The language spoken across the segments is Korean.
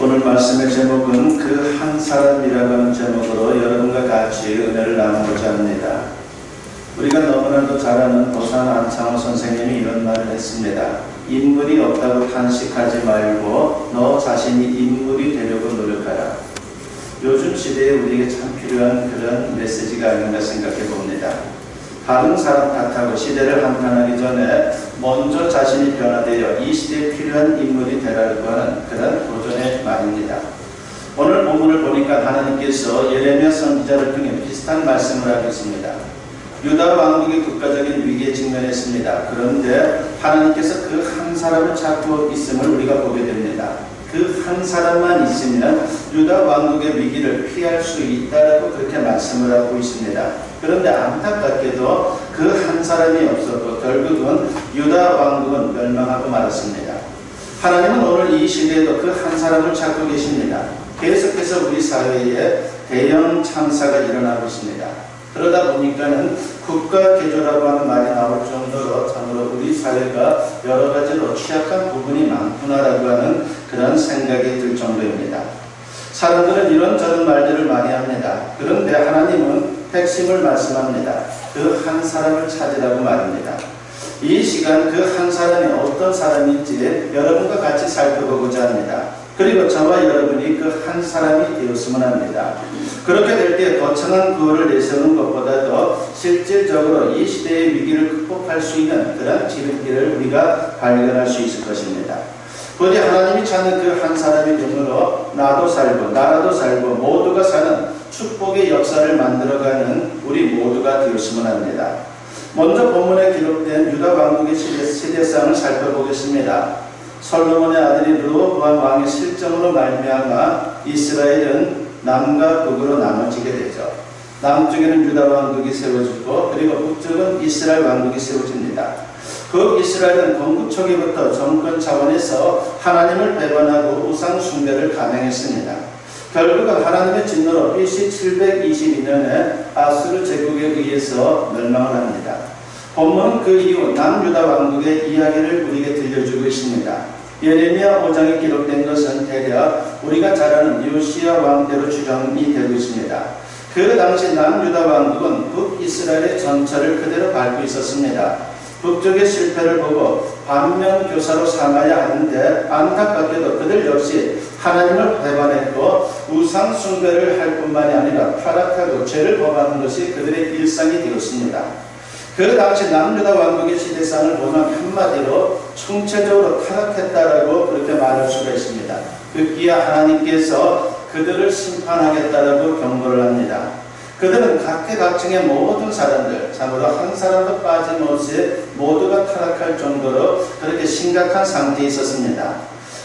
오늘 말씀의 제목은 그 한 사람이라고 하는 제목으로 여러분과 같이 은혜를 나누고자 합니다. 우리가 너무나도 잘 아는 도산 안창호 선생님이 이런 말을 했습니다. 인물이 없다고 탄식하지 말고 너 자신이 인물이 되려고 노력하라. 요즘 시대에 우리에게 참 필요한 그런 메시지가 아닌가 생각해 봅니다. 다른 사람 탓하고 시대를 한탄하기 전에 먼저 자신이 변화되어 이 시대에 필요한 인물이 되라고 하는 그런 도전의 말입니다. 오늘 본문을 보니까 하나님께서 예레미야 선지자를 통해 비슷한 말씀을 하고 있습니다. 유다 왕국이 국가적인 위기에 직면했습니다. 그런데 하나님께서 그 한 사람을 찾고 있음을 우리가 보게 됩니다. 그 한 사람만 있으면 유다 왕국의 위기를 피할 수 있다라고 그렇게 말씀을 하고 있습니다. 그런데 안타깝게도 그 한 사람이 없었고 결국은 유다 왕국은 멸망하고 말았습니다. 하나님은 오늘 이 시대에도 그 한 사람을 찾고 계십니다. 계속해서 우리 사회에 대형 참사가 일어나고 있습니다. 그러다 보니까는 국가 개조라고 하는 말이 나올 정도로 참으로 우리 사회가 여러 가지로 취약한 부분이 많구나라고 하는 그런 생각이 들 정도입니다. 사람들은 이런저런 말들을 많이 합니다. 그런데 하나님은 핵심을 말씀합니다. 그 한 사람을 찾으라고 말합니다. 이 시간 그 한 사람이 어떤 사람인지 여러분과 같이 살펴보고자 합니다. 그리고 저와 여러분이 그 한 사람이 되었으면 합니다. 그렇게 될 때 거창한 구호를 내세우는 것보다도 실질적으로 이 시대의 위기를 극복할 수 있는 그런 지름길을 우리가 발견할 수 있을 것입니다. 부디 하나님이 찾는 그 한 사람의 눈으로 나도 살고 나라도 살고 모두가 사는 축복의 역사를 만들어가는 우리 모두가 되었으면 합니다. 먼저 본문에 기록된 유다 왕국의 시대상을 살펴보겠습니다. 솔로몬의 아들인 르호보암 왕의 실정으로 말미암아 이스라엘은 남과 북으로 나눠지게 되죠. 남쪽에는 유다 왕국이 세워지고 그리고 북쪽은 이스라엘 왕국이 세워집니다. 그 이스라엘은 건국 초기부터 정권 차원에서 하나님을 배반하고 우상 숭배를 감행했습니다. 결국은 하나님의 진노로 BC 722년에 아수르 제국에 의해서 멸망을 합니다. 본문은 그 이후 남유다 왕국의 이야기를 우리에게 들려주고 있습니다. 예레미야 5장에 기록된 것은 대략 우리가 잘 아는 요시야 왕대로 추정이 되고 있습니다. 그 당시 남유다 왕국은 북이스라엘의 전철을 그대로 밟고 있었습니다. 북쪽의 실패를 보고 반면교사로 삼아야 하는데 안타깝게도 그들 역시 하나님을 배반했고 우상 숭배를 할 뿐만이 아니라 타락하고 죄를 범하는 것이 그들의 일상이 되었습니다. 그 당시 남유다 왕국의 시대상을 보면 한마디로 총체적으로 타락했다라고 그렇게 말할 수가 있습니다. 급기야 하나님께서 그들을 심판하겠다라고 경고를 합니다. 그들은 각계각층의 모든 사람들, 참으로 한 사람도 빠짐없이 모두가 타락할 정도로 그렇게 심각한 상태에 있었습니다.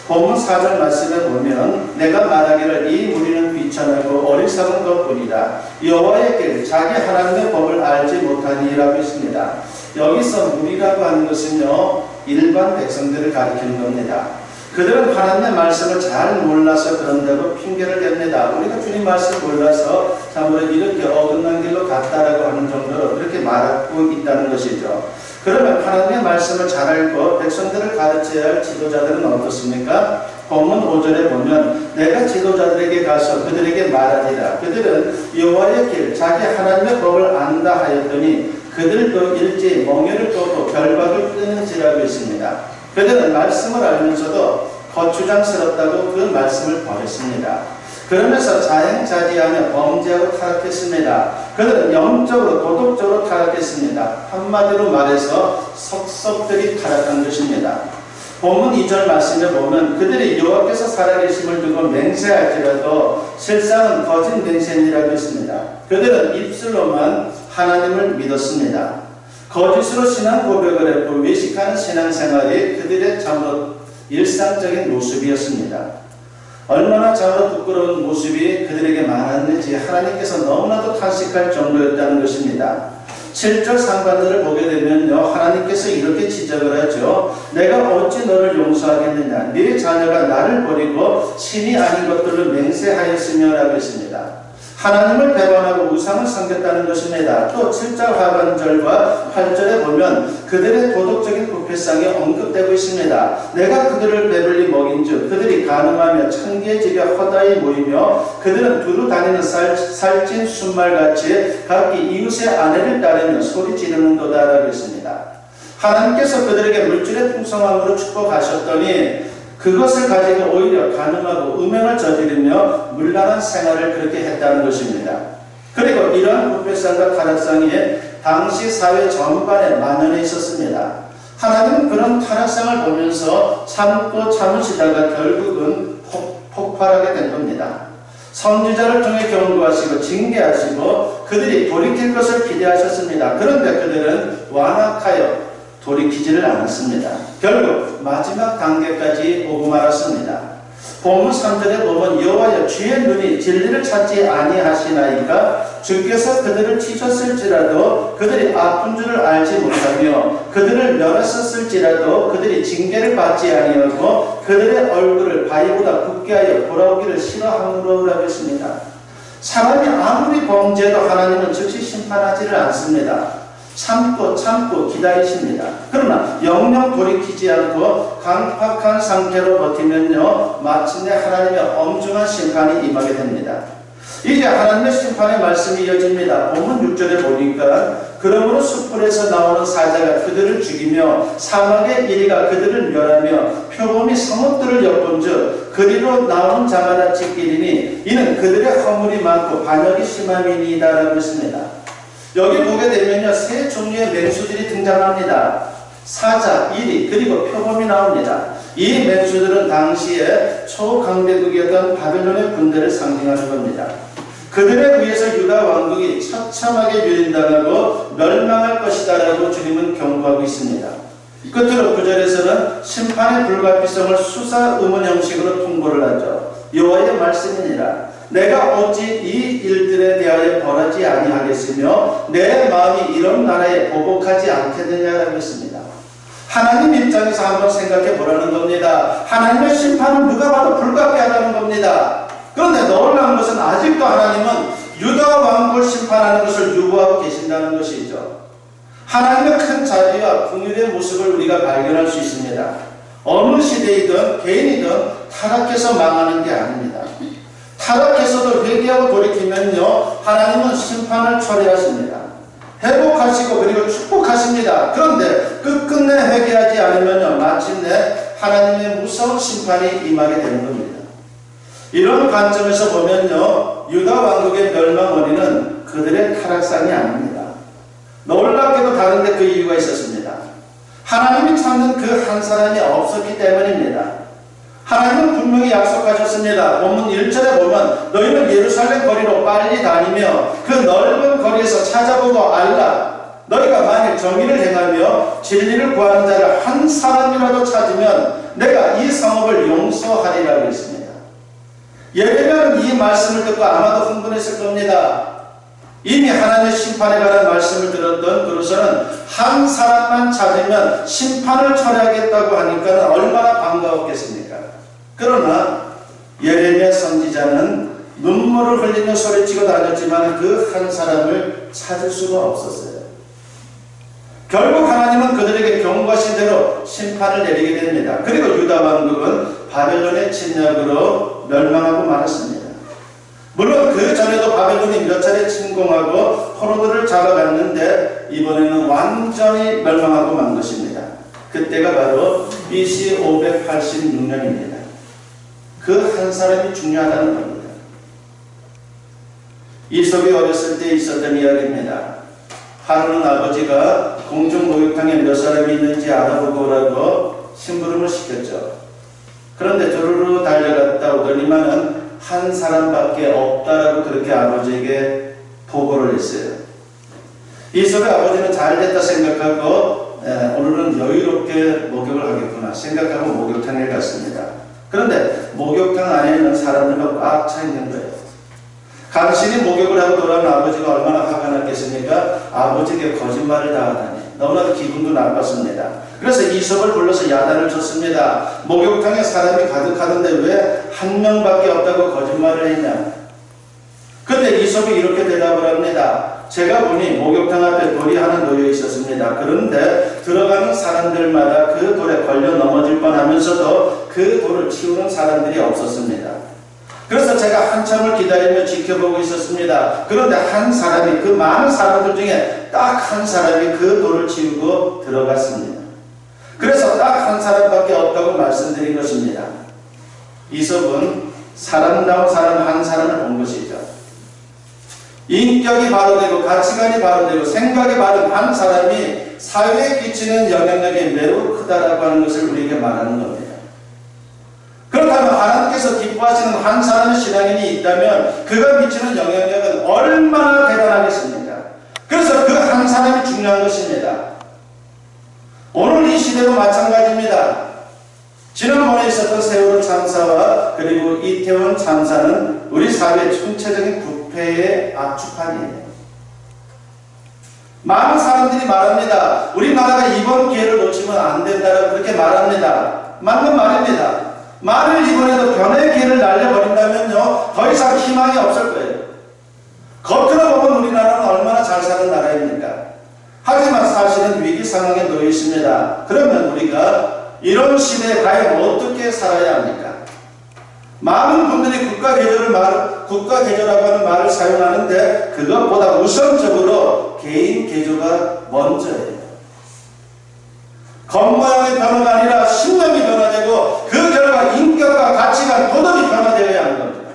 본문 4절 말씀에 보면 내가 말하기를 이 무리는 비천하고 어리석은 것뿐이다. 여호와의 길 자기 하나님의 법을 알지 못하니라고 했습니다. 여기서 무리라고 하는 것은요 일반 백성들을 가리키는 겁니다. 그들은 하나님의 말씀을 잘 몰라서 그런다고 핑계를 댑니다. 우리가 주님 말씀을 몰라서 참으로 이렇게 어긋난 길로 갔다라고 하는 정도로 그렇게 말하고 있다는 것이죠. 그러면 하나님의 말씀을 잘 알고 백성들을 가르쳐야 할 지도자들은 어떻습니까? 본문 5절에 보면 내가 지도자들에게 가서 그들에게 말하니라. 그들은 여호와의 길 자기 하나님의 법을 안다 하였더니 그들도 일제히 멍에를 꺾고 결박을 끊는지라고 했습니다. 그들은 말씀을 알면서도 거추장스럽다고 그 말씀을 버렸습니다. 그러면서 자행자지하며 범죄하고 타락했습니다. 그들은 영적으로 도덕적으로 타락했습니다. 한마디로 말해서 속속들이 타락한 것입니다. 본문 2절 말씀에 보면 그들이 여호와께서 살아계심을 두고 맹세할지라도 실상은 거짓 맹세니라고 했습니다. 그들은 입술로만 하나님을 믿었습니다. 거짓으로 신앙 고백을 했고 외식하는 신앙생활이 그들의 참으로 일상적인 모습이었습니다. 얼마나 참으로 부끄러운 모습이 그들에게 많았는지 하나님께서 너무나도 탄식할 정도였다는 것입니다. 7절 상반절을 보게 되면요 하나님께서 이렇게 지적을 하죠. 내가 어찌 너를 용서하겠느냐. 네 자녀가 나를 버리고 신이 아닌 것들을 맹세하였으며 라고 했습니다. 하나님을 배반하고 우상을 섬겼다는 것입니다. 또 7절 하반절과 8절에 보면 그들의 도덕적인 부패성이 언급되고 있습니다. 내가 그들을 배불리 먹인즉 그들이 간음하며 천기의 집에 허다히 모이며 그들은 두루 다니는 살찐 순말같이 각기 이웃의 아내를 따르며 소리 지르는도다 라고 했습니다. 하나님께서 그들에게 물질의 풍성함으로 축복하셨더니 그것을 가지고 오히려 간음하고 음행을 저지르며 문란한 생활을 그렇게 했다는 것입니다. 그리고 이러한 부패성과 타락성이 당시 사회 전반에 만연해 있었습니다. 하나님은 그런 타락성을 보면서 참고 참으시다가 결국은 폭발하게 된 겁니다. 선지자를 통해 경고하시고 징계하시고 그들이 돌이킬 것을 기대하셨습니다. 그런데 그들은 완악하여 돌이키지를 않았습니다. 결국 마지막 단계까지 오고 말았습니다. 본문 3절에 보면 여호와여 주의 눈이 진리를 찾지 아니하시나이까 주께서 그들을 치셨을지라도 그들이 아픈 줄을 알지 못하며 그들을 멸하셨을지라도 그들이 징계를 받지 아니하고 그들의 얼굴을 바위보다 붓게 하여 돌아오기를 싫어함으로라고 했습니다. 사람이 아무리 범죄해도 하나님은 즉시 심판하지를 않습니다. 참고 기다리십니다. 그러나 영영 돌이키지 않고 강팍한 상태로 버티면요 마침내 하나님의 엄중한 심판이 임하게 됩니다. 이제 하나님의 심판의 말씀이 이어집니다. 본문 6절에 보니까 그러므로 숯불에서 나오는 사자가 그들을 죽이며 사막의 이리가 그들을 멸하며 표범이 성읍들을 엿본즉 그리로 나오는 자마다 찢기리니 이는 그들의 허물이 많고 반역이 심함이니이다 라고 했습니다. 여기 보게 되면요 세 종류의 맹수들이 등장합니다. 사자, 이리, 그리고 표범이 나옵니다. 이 맹수들은 당시에 초강대국이었던 바벨론의 군대를 상징하는 겁니다. 그들에 의해서 유다 왕국이 처참하게 유린당하고 멸망할 것이다 라고 주님은 경고하고 있습니다. 끝으로 9절에서는 심판의 불가피성을 수사 의문 형식으로 통보를 하죠. 여호와의 말씀이니라. 내가 어찌 이 일들에 대하여 벌하지 아니하겠으며 내 마음이 이런 나라에 보복하지 않겠느냐라고 했습니다. 하나님 입장에서 한번 생각해 보라는 겁니다. 하나님의 심판은 누가 봐도 불가피하다는 겁니다. 그런데 놀라운 것은 아직도 하나님은 유다 왕국을 심판하는 것을 유보하고 계신다는 것이죠. 하나님의 큰 자비와 긍휼의 모습을 우리가 발견할 수 있습니다. 어느 시대이든 개인이든 타락해서 망하는 게 아닙니다. 타락해서도 회개하고 돌이키면요 하나님은 심판을 처리하십니다. 회복하시고 그리고 축복하십니다. 그런데 끝끝내 회개하지 않으면요 마침내 하나님의 무서운 심판이 임하게 되는 겁니다. 이런 관점에서 보면요 유다 왕국의 멸망 원인은 그들의 타락상이 아닙니다. 놀랍게도 다른데 그 이유가 있었습니다. 하나님이 찾는 그 한 사람이 없었기 때문입니다. 하나님은 분명히 약속하셨습니다. 본문 1절에 보면 너희는 예루살렘 거리로 빨리 다니며 그 넓은 거리에서 찾아보고 알라. 너희가 만일 정의를 행하며 진리를 구하는 자를 한 사람이라도 찾으면 내가 이 성읍을 용서하리라고 했습니다. 예레미야는 이 말씀을 듣고 아마도 흥분했을 겁니다. 이미 하나님의 심판에 관한 말씀을 들었던 그로서는 한 사람만 찾으면 심판을 처리하겠다고 하니까 얼마나 반가웠겠습니까? 그러나 예레미야 선지자는 눈물을 흘리며 소리치고 다녔지만 그 한 사람을 찾을 수가 없었어요. 결국 하나님은 그들에게 경고하신 대로 심판을 내리게 됩니다. 그리고 유다 왕국은 바벨론의 침략으로 멸망하고 말았습니다. 물론 그 전에도 바벨론이 몇 차례 침공하고 포로들을 잡아갔는데 이번에는 완전히 멸망하고 만 것입니다. 그때가 바로 BC 586년입니다. 그 한 사람이 중요하다는 겁니다. 이솝이 어렸을 때 있었던 이야기입니다. 하루는 아버지가 공중 목욕탕에 몇 사람이 있는지 알아보고 오라고 심부름을 시켰죠. 그런데 조르르 달려갔다 오더니만은 한 사람밖에 없다라고 그렇게 아버지에게 보고를 했어요. 이솝의 아버지는 잘됐다 생각하고 오늘은 여유롭게 목욕을 하겠구나 생각하고 목욕탕에 갔습니다. 그런데 목욕탕 안에는 사람들과 꽉 차 있는 거예요. 간신히 목욕을 하고 돌아온 아버지가 얼마나 화가 났겠습니까? 아버지에게 거짓말을 당하다니 너무나도 기분도 나빴습니다. 그래서 이솝을 불러서 야단을 쳤습니다. 목욕탕에 사람이 가득하던데 왜 한 명밖에 없다고 거짓말을 했냐? 근데 이솝이 이렇게 대답을 합니다. 제가 보니 목욕탕 앞에 돌이 하나 놓여 있었습니다. 그런데 들어가는 사람들마다 그 돌에 걸려 넘어질 뻔하면서도 그 돌을 치우는 사람들이 없었습니다. 그래서 제가 한참을 기다리며 지켜보고 있었습니다. 그런데 한 사람이, 그 많은 사람들 중에 딱 한 사람이 그 돌을 치우고 들어갔습니다. 그래서 딱 한 사람밖에 없다고 말씀드린 것입니다. 이솝은 사람다운 사람 한 사람을 본 것이죠. 인격이 바로되고 가치관이 바로되고 생각이 바른 한 사람이 사회에 끼치는 영향력이 매우 크다라고 하는 것을 우리에게 말하는 겁니다. 그렇다면 하나님께서 기뻐하시는 한 사람의 신앙인이 있다면 그가 미치는 영향력은 얼마나 대단하겠습니까? 그래서 그 한 사람이 중요한 것입니다. 오늘 이 시대도 마찬가지입니다. 지난번에 있었던 세월호 참사와 그리고 이태원 참사는 우리 사회의 총체적인 부패의 압축판이에요. 많은 사람들이 말합니다. 우리나라가 이번 기회를 놓치면 안 된다라고 그렇게 말합니다. 맞는 말입니다. 만일 이번에도 변화의 기회를 날려버린다면요, 더 이상 희망이 없을 거예요. 겉으로 보면 우리나라는 얼마나 잘 사는 나라입니까? 하지만 사실은 위기 상황에 놓여 있습니다. 그러면 우리가 이런 시대에 과연 어떻게 살아야 합니까? 많은 분들이 국가개조라고 하는 말을 사용하는데 그것보다 우선적으로 개인 개조가 먼저예요. 겉모양의 변화가 아니라 신념이 변화되고 그 결과 인격과 가치관, 도덕이 변화되어야 하는 겁니다.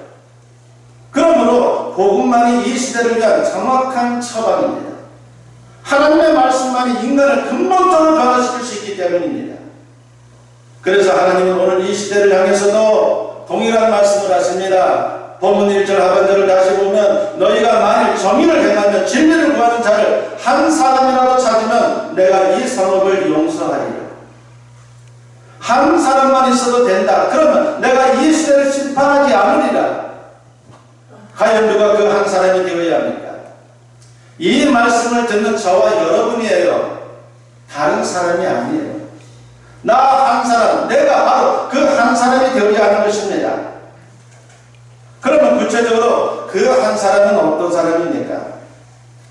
그러므로 복음만이 이 시대를 위한 정확한 처방입니다. 하나님의 말씀만이 인간을 근본적으로 변화시킬 수 있기 때문입니다. 그래서 하나님은 오늘 이 시대를 향해서도 동일한 말씀을 하십니다. 본문 1절 하반절을 다시 보면 너희가 만일 정의를 행하며 진리를 구하는 자를 한 사람이라도 찾으면 내가 이 성읍을 용서하리라. 한 사람만 있어도 된다. 그러면 내가 이 시대를 심판하지 않으리라. 과연 누가 그 한 사람이 되어야 합니까? 이 말씀을 듣는 저와 여러분이에요. 다른 사람이 아니에요. 나 한 사람, 내가 바로 그 한 사람이 되어야 하는 것입니다. 그러면 구체적으로 그 한 사람은 어떤 사람입니까?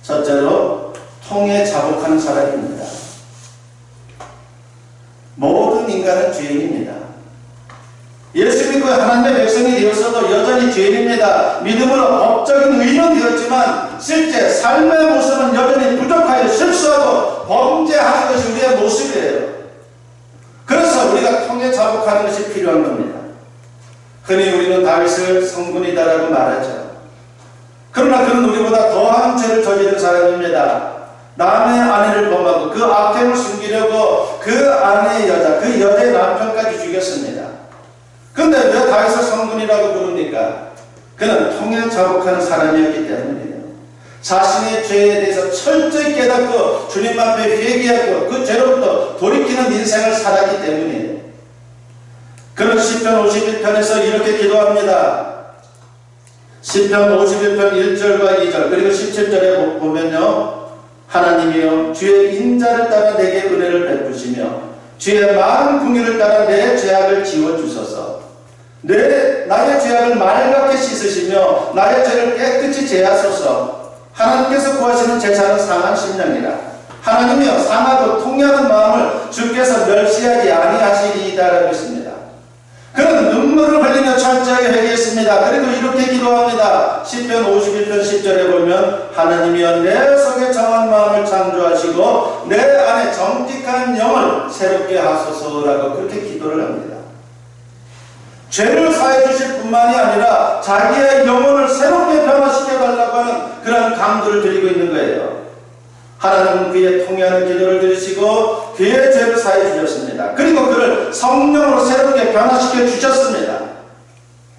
첫째로 통에 자복하는 사람입니다. 모든 인간은 죄인입니다. 예수 믿고 하나님의 백성이 되었어도 여전히 죄인입니다. 믿음으로 법적인 의인은 되었지만 실제 삶의 모습은 여전히 부족하여 실수하고 범죄하는 것이 우리의 모습이에요. 그래서 우리가 통에 자복하는 것이 필요한 겁니다. 흔히 우리는 다윗을 성군이다라고 말하죠. 그러나 그는 우리보다 더한 죄를 저지른 사람입니다. 남의 아내를 범하고 그 악행을 숨기려고 그 아내의 여자, 그 여자의 남편까지 죽였습니다. 근데 왜 다윗을 성군이라고 부릅니까? 그는 통에 자복하는 사람이었기 때문이에요. 자신의 죄에 대해서 철저히 깨닫고 주님 앞에 회개하고 그 죄로부터 돌이키는 인생을 살았기 때문이에요. 그는 시편 51편에서 이렇게 기도합니다. 시편 51편 1절과 2절 그리고 17절에 보면요, 하나님이여 주의 인자를 따라 내게 은혜를 베푸시며 주의 많은 긍휼을 따라 내 죄악을 지워주소서. 나의 죄악을 맑게 씻으시며 나의 죄를 깨끗이 제하소서. 하나님께서 구하시는 제사는 상한 심령이라. 하나님이여 상하고 통회하는 마음을 주께서 멸시하지 아니하시리이다라고 했습니다. 그는 눈물을 흘리며 철저하게 회개했습니다. 그리고 이렇게 기도합니다. 시편 51편 10절에 보면 하나님이여 내 속에 정한 마음을 창조하시고 내 안에 정직한 영을 새롭게 하소서라고 그렇게 기도를 합니다. 죄를 사해 주실 뿐만이 아니라 자기의 영혼을 새롭게 변화시켜 달라고 하는 그런 강도를 드리고 있는 거예요. 하나님은 그의 통회하는 기도를 들으시고 그의 죄를 사해 주셨습니다. 그리고 그를 성령으로 새롭게 변화시켜 주셨습니다.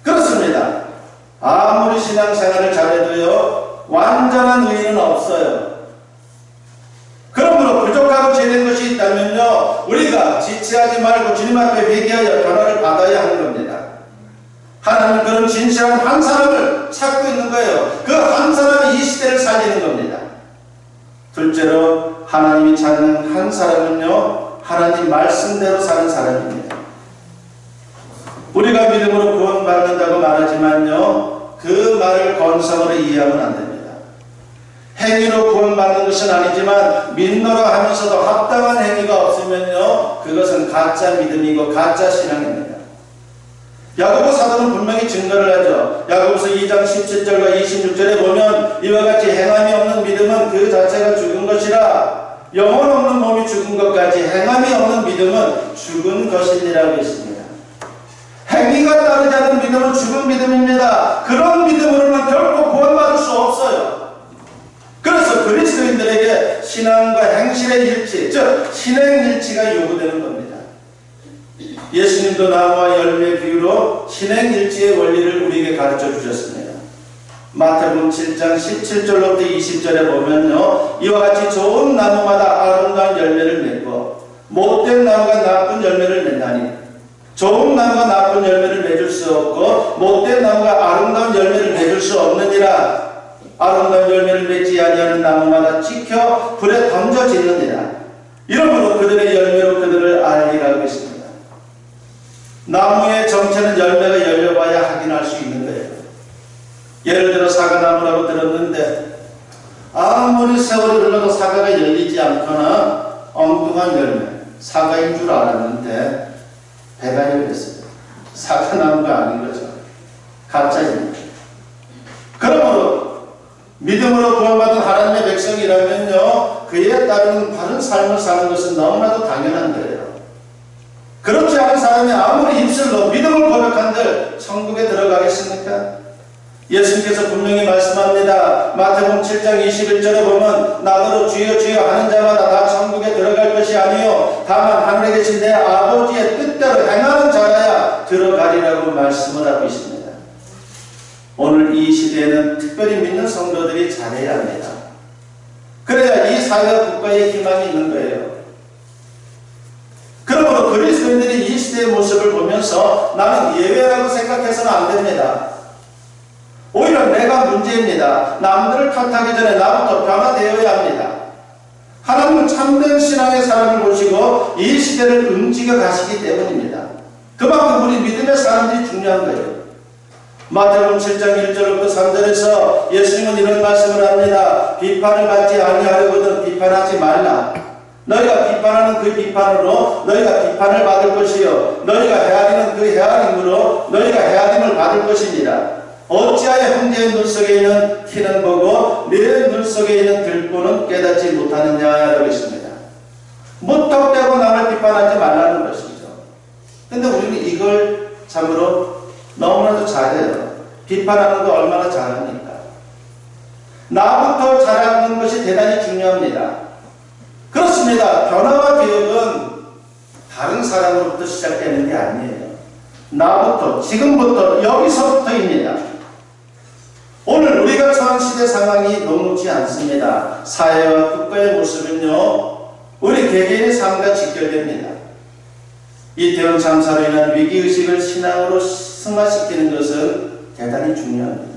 그렇습니다. 아무리 신앙생활을 잘해도요, 완전한 의인은 없어요. 그러므로 부족하고 죄된 것이 있다면요, 우리가 지체하지 말고 주님 앞에 회개하여 변화를 받아야 하는 겁니다. 하나님은 그런 진실한 한 사람을 찾고 있는 거예요. 그 한 사람이 이 시대를 살리는 겁니다. 둘째로 하나님이 찾는 한 사람은요, 하나님 말씀대로 사는 사람입니다. 우리가 믿음으로 구원받는다고 말하지만요, 그 그 말을 건성으로 이해하면 안 됩니다. 행위로 구원받는 것은 아니지만 믿노라 하면서도 합당한 행위가 없으면요, 그것은 가짜 믿음이고 가짜 신앙입니다. 야고보 사도는 분명히 증거를 하죠. 야고보서 2장 17절과 26절에 보면 이와 같이 행함이 없는 믿음은 그 자체가 죽은 것이라, 영혼 없는 몸이 죽은 것까지 행함이 없는 믿음은 죽은 것이니라고 했습니다. 행위가 따르지 않는 믿음은 죽은 믿음입니다. 그런 믿음으로는 결코 구원받을 수 없어요. 그래서 그리스도인들에게 신앙과 행실의 일치, 즉 신행일치가 요구되는 겁니다. 예수님도 나무와 열매의 비유로 신행일치의 원리를 우리에게 가르쳐 주셨습니다. 마태복음 7장 17절로부터 20절에 보면요, 이와 같이 좋은 나무마다 아름다운 열매를 맺고 못된 나무가 나쁜 열매를 맺나니, 좋은 나무가 나쁜 열매를 맺을 수 없고 못된 나무가 아름다운 열매를 맺을 수 없느니라. 아름다운 열매를 맺지 아니하는 나무마다 찍혀 불에 던져지느니라. 이러므로 그들의 열매로 그들을 알리라고 했습니다. 나무의 정체는 열매가 열려봐야 확인할 수 있는 거예요. 예를 들어 사과나무라고 들었는데 아무리 세월이 흘러도 사과가 열리지 않거나 엉뚱한 열매, 사과인 줄 알았는데 배가 열렸어요. 사과나무가 아닌 거죠. 가짜입니다. 그러므로 믿음으로 구원받은 하나님의 백성이라면요, 그에 따르는 바른 삶을 사는 것은 너무나도 당연한 거예요. 그렇지 않은 사람이 아무리 입술로 믿음을 고백한들 천국에 들어가겠습니까? 예수님께서 분명히 말씀합니다. 마태복음 7장 21절에 보면 나더러 주여 주여 하는 자마다 다 천국에 들어갈 것이 아니요 다만 하늘에 계신 내 아버지의 뜻대로 행하는 자라야 들어가리라고 말씀을 하고 있습니다. 오늘 이 시대에는 특별히 믿는 성도들이 잘해야 합니다. 그래야 이 사회와 국가에 희망이 있는 거예요. 그러므로 그리스도인들이 이 시대의 모습을 보면서 나는 예외라고 생각해서는 안 됩니다. 오히려 내가 문제입니다. 남들을 탓하기 전에 나부터 변화되어야 합니다. 하나님은 참된 신앙의 사람을 보시고 이 시대를 움직여 가시기 때문입니다. 그만큼 우리 믿음의 사람들이 중요한 거예요. 마태복음 7장 1절부터 3절에서 예수님은 이런 말씀을 합니다. 비판을 받지 아니하려거든 비판하지 말라. 너희가 비판하는 그 비판으로 너희가 비판을 받을 것이요 너희가 헤아리는 그 헤아림으로 너희가 헤아림을 받을 것입니다. 어찌하여 형제의 눈 속에 있는 티는 보고 내 눈 속에 있는 들보는 깨닫지 못하느냐라고 했습니다. 무턱대고 남을 비판하지 말라는 것이죠. 근데 우리는 이걸 참으로 너무나도 잘해요. 비판하는 거 얼마나 잘합니까? 나부터 잘하는 것이 대단히 중요합니다. 그렇습니다. 변화와 개혁은 다른 사람으로부터 시작되는 게 아니에요. 나부터, 지금부터, 여기서부터입니다. 오늘 우리가 처한 시대 상황이 녹록지 않습니다. 사회와 국가의 모습은요, 우리 개개인의 삶과 직결됩니다. 이태원 참사로 인한 위기의식을 신앙으로 승화시키는 것은 대단히 중요합니다.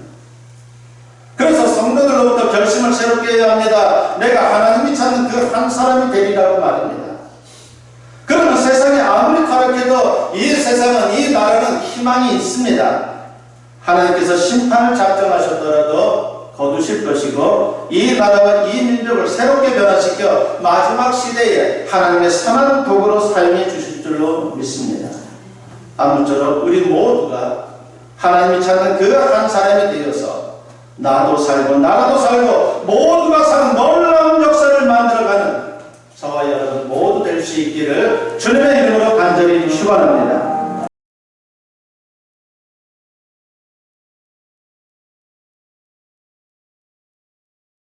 그래서 성도들로부터 결심을 새롭게 해야 합니다. 내가 하나님이 찾는 그 한 사람이 되리라고 말합니다. 그러면 세상이 아무리 타락해도 이 세상은, 이 나라는 희망이 있습니다. 하나님께서 심판을 작정하셨더라도 거두실 것이고 이 나라와 이 민족을 새롭게 변화시켜 마지막 시대에 하나님의 선한 도구로 사용해 주실 줄로 믿습니다. 아무쪼록 우리 모두가 하나님이 찾는 그 한 사람이 되어서 나도 살고 나라도 살고 모두가 사는 놀라운 역사를 만들어가는 저와 여러분 모두 될 수 있기를 주님의 이름으로 간절히 축원합니다.